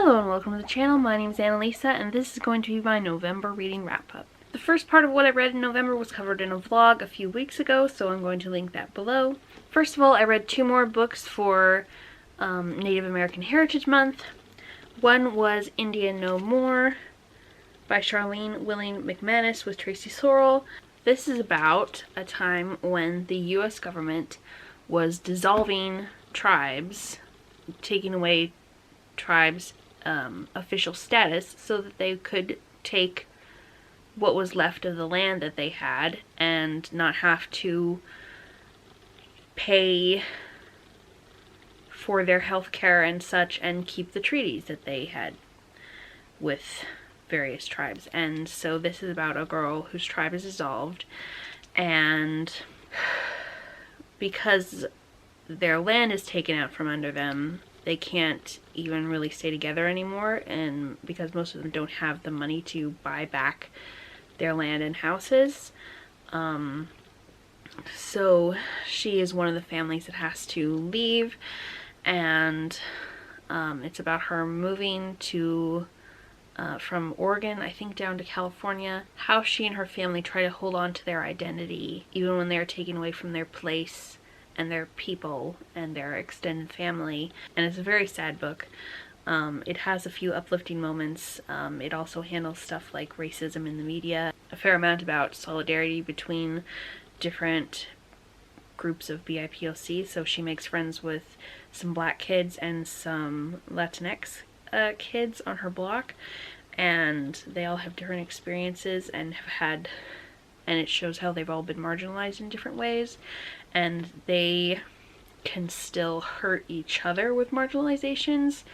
Hello and welcome to the channel. My name is Annalisa and this is going to be my November reading wrap-up. The first part of what I read in November was covered in a vlog a few weeks ago, so I'm going to link that below. First of all, I read two more books for Native American Heritage Month. One was India No More by Charlene Willing McManus with Tracy Sorrell. This is about a time when the US government was dissolving tribes, taking away tribes' official status so that they could take what was left of the land that they had and not have to pay for their health care and such and keep the treaties that they had with various tribes. And so this is about a girl whose tribe is dissolved, and because their land is taken out from under them, they can't even really stay together anymore, and because most of them don't have the money to buy back their land and houses, so she is one of the families that has to leave, and it's about her moving to from Oregon, I think, down to California, how she and her family try to hold on to their identity even when they're taken away from their place and their people and their extended family. And it's a very sad book. It has a few uplifting moments. It also handles stuff like racism in the media, a fair amount about solidarity between different groups of BIPOC. So she makes friends with some black kids and some Latinx kids on her block, and they all have different experiences and it shows how they've all been marginalized in different ways, and they can still hurt each other with marginalizations,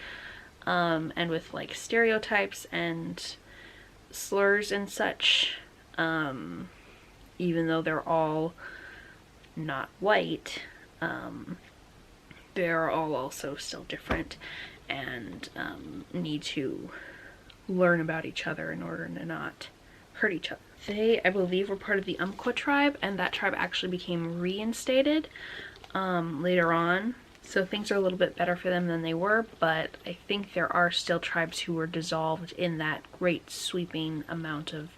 and with like stereotypes and slurs and such, even though they're all not white. They're all also still different and need to learn about each other in order to not hurt each other. They, I believe, were part of the Umpqua tribe, and that tribe actually became reinstated later on. So things are a little bit better for them than they were, but I think there are still tribes who were dissolved in that great sweeping amount of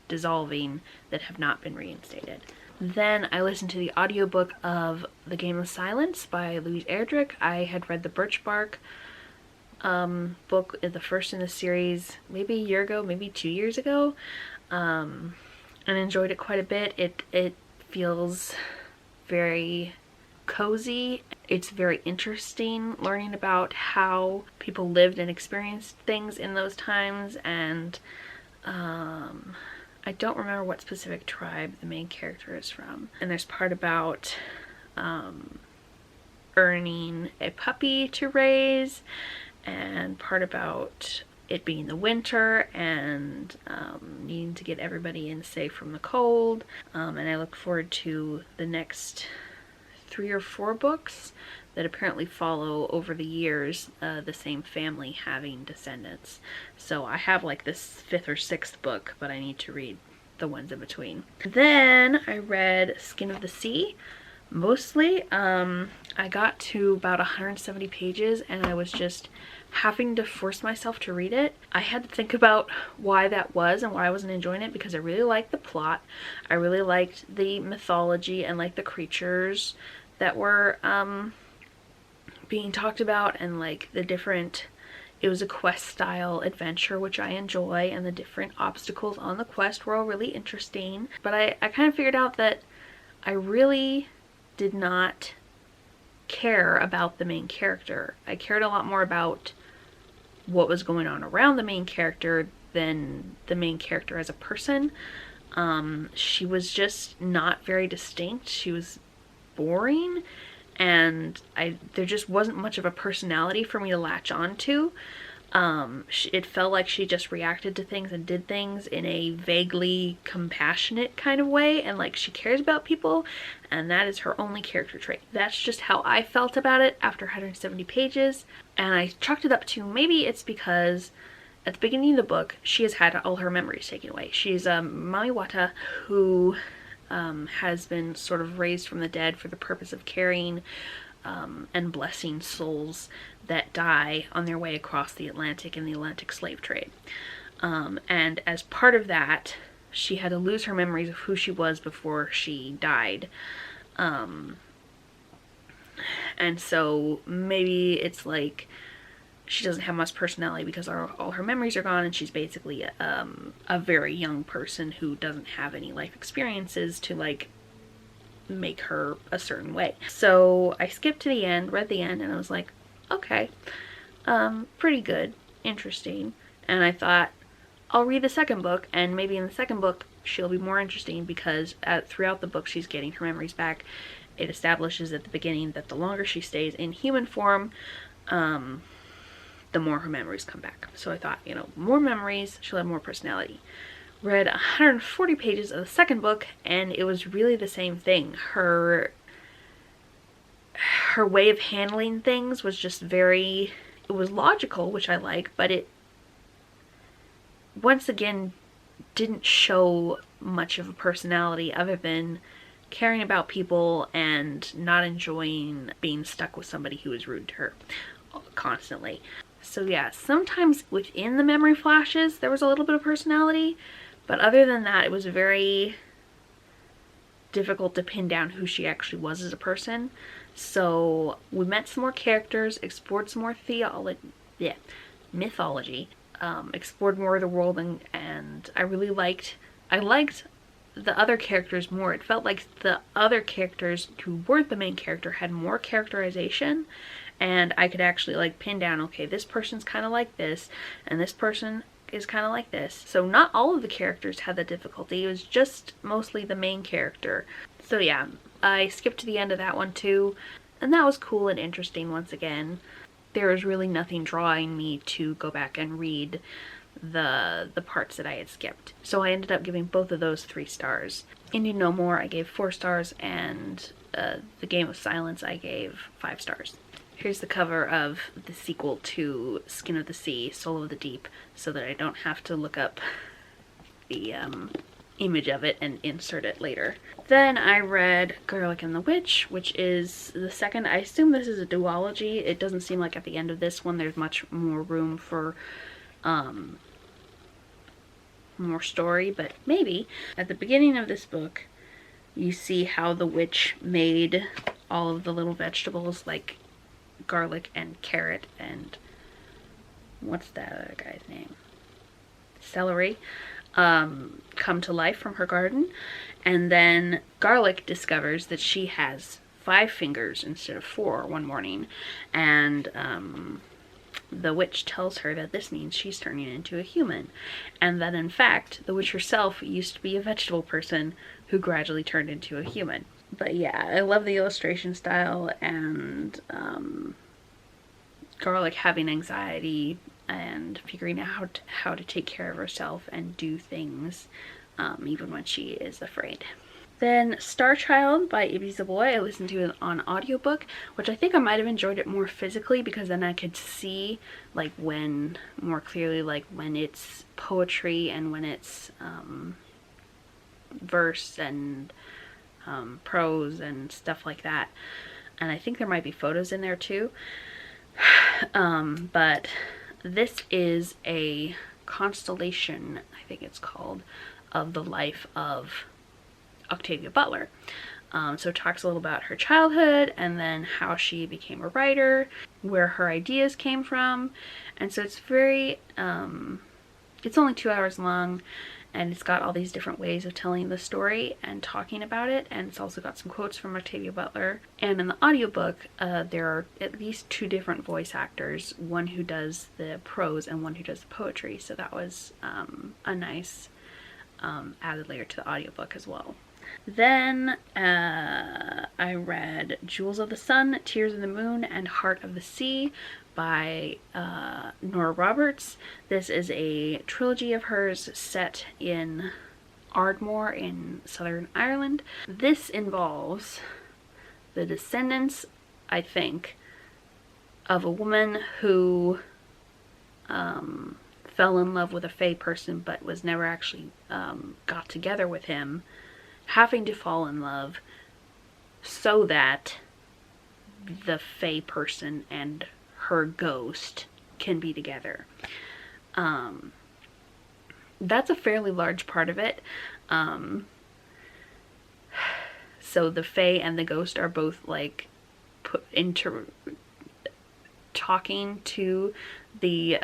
dissolving that have not been reinstated. Then I listened to the audiobook of The Game of Silence by Louise Erdrich. I had read the Birch Bark book, the first in the series, maybe a year ago, maybe 2 years ago, and enjoyed it quite a bit. It feels very cozy. It's very interesting learning about how people lived and experienced things in those times, and I don't remember what specific tribe the main character is from. And there's part about earning a puppy to raise, and part about it being the winter and needing to get everybody in safe from the cold. And I look forward to the next 3 or 4 books that apparently follow over the years the same family having descendants. So I have like this 5th or 6th book, but I need to read the ones in between. Then I read Skin of the Sea, mostly. I got to about 170 pages and I was just having to force myself to read it. I had to think about why that was and why I wasn't enjoying it, because I really liked the plot. I really liked the mythology and like the creatures that were being talked about, and like the different, it was a quest style adventure, which I enjoy, and the different obstacles on the quest were all really interesting. But I kind of figured out that I really did not care about the main character. I cared a lot more about what was going on around the main character than the main character as a person. She was just not very distinct. She was boring, and there just wasn't much of a personality for me to latch on to. It felt like she just reacted to things and did things in a vaguely compassionate kind of way, and like she cares about people, and that is her only character trait. That's just how I felt about it after 170 pages, and I chalked it up to maybe it's because at the beginning of the book she has had all her memories taken away. She's a Mamiwata who has been sort of raised from the dead for the purpose of carrying and blessing souls that die on their way across the Atlantic in the Atlantic slave trade. And as part of that, she had to lose her memories of who she was before she died. And so maybe it's like she doesn't have much personality because all her memories are gone, and she's basically a very young person who doesn't have any life experiences to like make her a certain way. So I skipped to the end, read the end, and I was like, okay, pretty good, interesting. And I thought, I'll read the second book, and maybe in the second book she'll be more interesting, because throughout the book she's getting her memories back. It establishes at the beginning that the longer she stays in human form, the more her memories come back. So I thought, you know, more memories, she'll have more personality. Read 140 pages of the second book, and it was really the same thing. Her way of handling things was just it was logical, which I like, but it once again didn't show much of a personality other than caring about people and not enjoying being stuck with somebody who was rude to her constantly. So yeah, sometimes within the memory flashes there was a little bit of personality, but other than that it was very difficult to pin down who she actually was as a person. So we met some more characters, explored some more mythology, explored more of the world, and I liked the other characters more. It felt like the other characters who weren't the main character had more characterization, and I could actually like pin down, okay, this person's kind of like this, and this person is kind of like this. So not all of the characters had the difficulty, it was just mostly the main character. So yeah, I skipped to the end of that one too, and that was cool and interesting once again. There was really nothing drawing me to go back and read the parts that I had skipped. So I ended up giving both of those 3 stars. Indie No More I gave 4 stars, and The Game of Silence I gave 5 stars. Here's the cover of the sequel to Skin of the Sea, Soul of the Deep, so that I don't have to look up the image of it and insert it later. Then I read Garlic and the Witch, which is the second. I assume this is a duology. It doesn't seem like at the end of this one there's much more room for more story, but maybe. At the beginning of this book you see how the witch made all of the little vegetables like garlic and carrot and what's that other guy's name? Celery, come to life from her garden. And then Garlic discovers that she has 5 fingers instead of 4 one morning, and the witch tells her that this means she's turning into a human, and that in fact the witch herself used to be a vegetable person who gradually turned into a human. But yeah, I love the illustration style, and Garlic having anxiety and figuring out how to take care of herself and do things even when she is afraid. Then Star Child by Ibby Zaboy, I listened to it on audiobook, which I think I might have enjoyed it more physically, because then I could see like when more clearly, like when it's poetry and when it's verse and prose and stuff like that. And I think there might be photos in there too. But this is a constellation, I think it's called, of the life of Octavia Butler. So it talks a little about her childhood and then how she became a writer, where her ideas came from. And so it's very, it's only 2 hours long, and it's got all these different ways of telling the story and talking about it, and it's also got some quotes from Octavia Butler. And in the audiobook, there are at least 2 different voice actors, one who does the prose and one who does the poetry, so that was a nice added layer to the audiobook as well. Then I read Jewels of the Sun, Tears of the Moon, and Heart of the Sea by Nora Roberts. This is a trilogy of hers set in Ardmore in Southern Ireland. This involves the descendants, I think, of a woman who fell in love with a fae person but was never actually got together with him, having to fall in love so that the fae person and her ghost can be together. That's a fairly large part of it. So the fae and the ghost are both like put into talking to the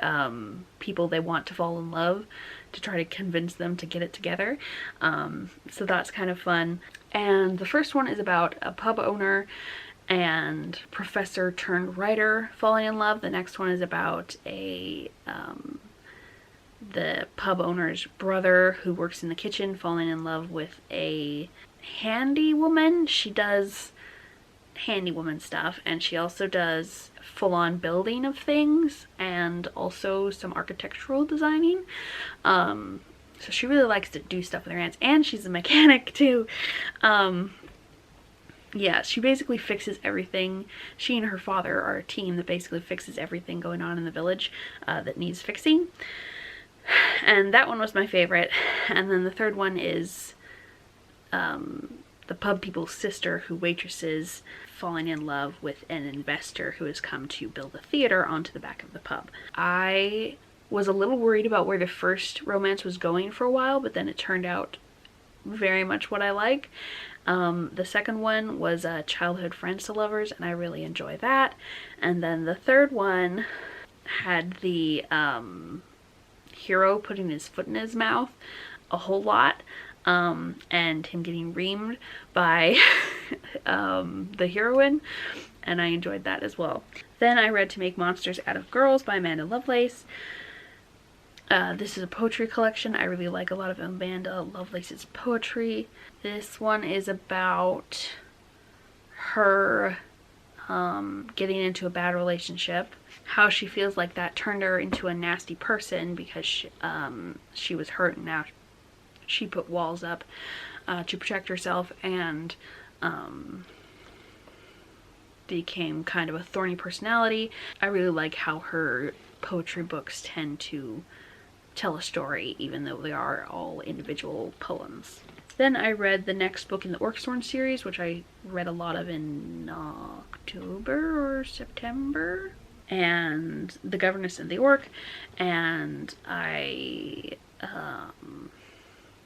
people they want to fall in love to try to convince them to get it together. So that's kind of fun. And the first one is about a pub owner and professor turned writer falling in love. The next one is about the pub owner's brother who works in the kitchen falling in love with a handy woman. She does handywoman stuff, and she also does full-on building of things and also some architectural designing. So she really likes to do stuff with her hands, and she's a mechanic too. Yeah, she basically fixes everything. She and her father are a team that basically fixes everything going on in the village that needs fixing. And that one was my favorite. And then the third one is the pub people's sister who waitresses falling in love with an investor who has come to build a theater onto the back of the pub. I was a little worried about where the first romance was going for a while, but then it turned out very much what I like. The second one was Childhood Friends to Lovers, and I really enjoy that. And then the third one had the hero putting his foot in his mouth a whole lot, and him getting reamed by the heroine, and I enjoyed that as well. Then I read To Make Monsters Out of Girls by Amanda Lovelace. This is a poetry collection. I really like a lot of Amanda Lovelace's poetry. This one is about her getting into a bad relationship, how she feels like that turned her into a nasty person because she was hurt, and now she put walls up to protect herself, and became kind of a thorny personality. I really like how her poetry books tend to tell a story, even though they are all individual poems. Then I read the next book in the Orcsthorn series, which I read a lot of in October or September, and The Governess and the Orc, and I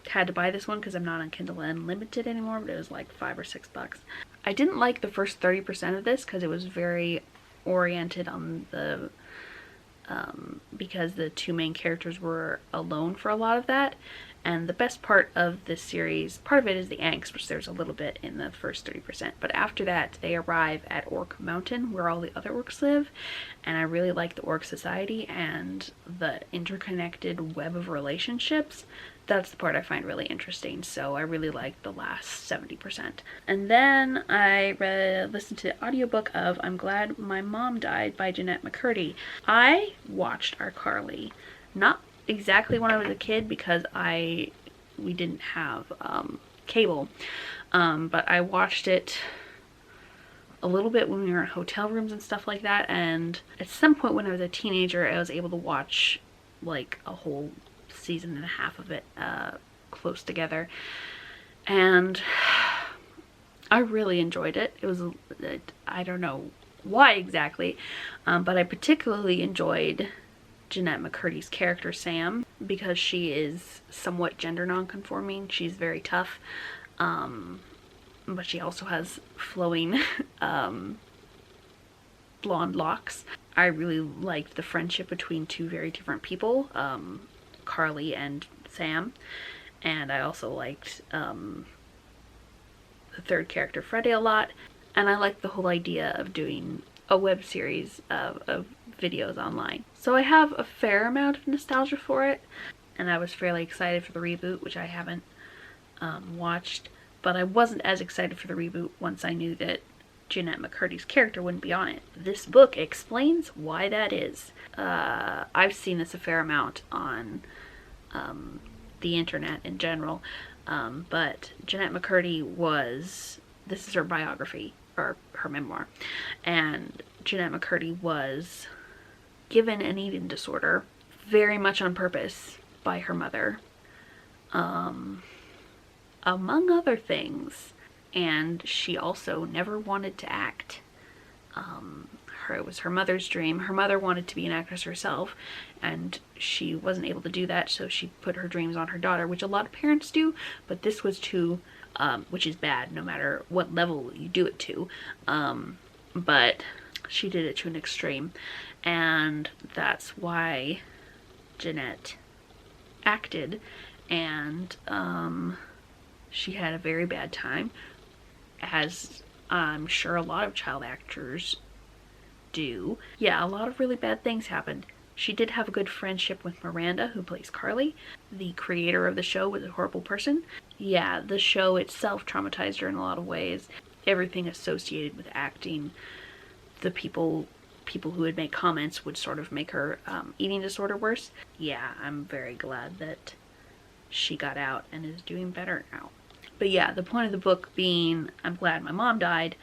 had to buy this one because I'm not on Kindle Unlimited anymore, but it was like $5 or $6. I didn't like the first 30% of this because it was very oriented on the because the two main characters were alone for a lot of that. And the best part of this series, part of it is the angst, which there's a little bit in the first 30%. But after that, they arrive at Orc Mountain, where all the other orcs live. And I really like the Orc Society and the interconnected web of relationships. That's the part I find really interesting. So I really like the last 70%. And then I listened to the audiobook of I'm Glad My Mom Died by Jeanette McCurdy. I watched iCarly, not exactly when I was a kid because we didn't have cable, but I watched it a little bit when we were in hotel rooms and stuff like that, and at some point when I was a teenager I was able to watch like a whole season and a half of it close together, and I really enjoyed it. It was, I don't know why exactly, but I particularly enjoyed Jeanette McCurdy's character Sam because she is somewhat gender non-conforming. She's very tough, but she also has flowing blonde locks. I really liked the friendship between two very different people, Carly and Sam, and I also liked the third character Freddie a lot, and I liked the whole idea of doing a web series of videos online. So I have a fair amount of nostalgia for it, and I was fairly excited for the reboot, which I haven't watched, but I wasn't as excited for the reboot once I knew that Jeanette McCurdy's character wouldn't be on it. This book explains why that is. I've seen this a fair amount on the internet in general, but Jeanette McCurdy this is her biography, or her memoir, and Jeanette McCurdy was given an eating disorder very much on purpose by her mother, among other things, and she also never wanted to act. It was her mother's dream. Her mother wanted to be an actress herself, and she wasn't able to do that, so she put her dreams on her daughter, which a lot of parents do, but this was too, which is bad no matter what level you do it to, but she did it to an extreme, and that's why Jeanette acted, and she had a very bad time, as I'm sure a lot of child actors do. Yeah, a lot of really bad things happened. She did have a good friendship with Miranda, who plays Carly. The creator of the show was a horrible person. Yeah, the show itself traumatized her in a lot of ways. Everything associated with acting, the people who would make comments would sort of make her eating disorder worse. Yeah, I'm very glad that she got out and is doing better now. But yeah, the point of the book being, I'm glad my mom died,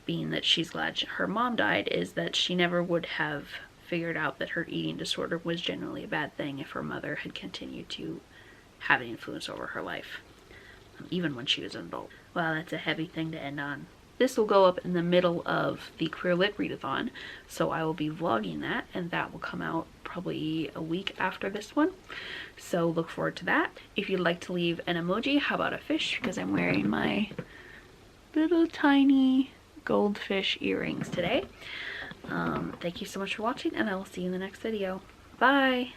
being that she's glad her mom died, is that she never would have figured out that her eating disorder was generally a bad thing if her mother had continued to have an influence over her life, even when she was an adult. Wow, that's a heavy thing to end on. This will go up in the middle of the Queer Lit Readathon, so I will be vlogging that, and that will come out probably a week after this one. So look forward to that. If you'd like to leave an emoji, how about a fish? Because I'm wearing my little tiny goldfish earrings today. Thank you so much for watching, and I will see you in the next video. Bye!